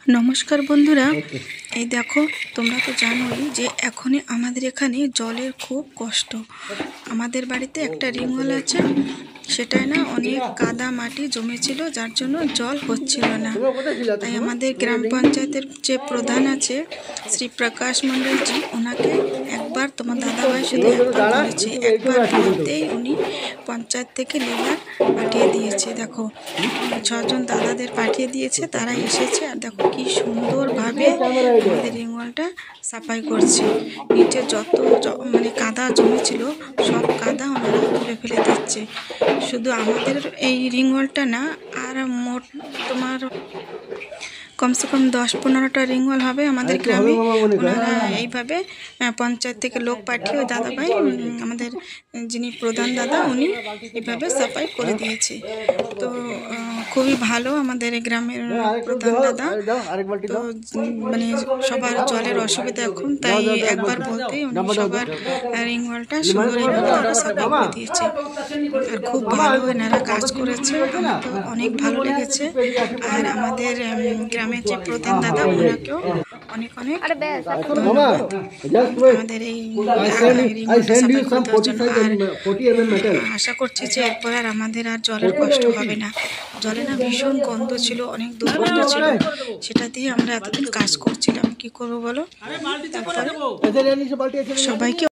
নমস্কার বন্ধুরা, এই দেখো, তোমরা তো জানোই যে এখনই আমাদের এখানে জলের খুব কষ্ট। আমাদের বাড়িতে একটা রিংওয়াল আছে, সেটাই না অনেক কাদা মাটি জমেছিল, যার জন্য জল হচ্ছিল না। তাই আমাদের গ্রাম পঞ্চায়েতের যে প্রধান আছে শ্রী প্রকাশ মণ্ডলজি, ওনাকে একবার তোমার দাদাভাই শুধু একবার বলেছে, একবার বলতেই উনি পঞ্চায়েত থেকে লেবার পাঠিয়ে দিয়েছে। দেখো, 6জন দাদাদের পাঠিয়ে দিয়েছে, তারা এসেছে। আর দেখো কি সুন্দরভাবে আমাদের রিংওয়ালটা সাফাই করছে। নিচে যত মানে কাদা জমেছিল, সব কাদা ওনারা তুলে ফেলে দিচ্ছে। শুধু আমাদের এই রিংওয়ালটা না, আর মোট তোমার কমসে কম 10-15টা রিংওয়াল হবে আমাদের গ্রামে। ওনারা এইভাবে পঞ্চায়েত থেকে লোক পাঠিয়ে ওই দাদাভাই, আমাদের যিনি প্রধান দাদা, উনি এইভাবে সাফাই করে দিয়েছে। তো খুবই ভালো আমাদের গ্রামের প্রধান দাদা। তো মানে সবার জলের অসুবিধা এখন, তাই একবার বলতেই উনি সবার রিংওয়ালটা সুন্দর এইভাবে তারা সাফাই করে দিয়েছে। আর খুব ভালো এনারা কাজ করেছে, আমার তো অনেক ভালো লেগেছে। আর আমাদের গ্রামের যে প্রধান দাদা, ওনাকেও অনেক অনেক ধন্যবাদ আমাদের এই রিংওয়ালটা সাফাই করে দেওয়ার জন্য। আর আশা করছি যে এরপর আর আমাদের আর জলের কষ্ট হবে না। জলে না ভীষণ গন্ধ ছিল, অনেক দুর্গন্ধ ছিল, সেটা দিয়ে আমরা এতদিন কাজ করছিলাম। কি করবো বলো? তারপরে সবাইকে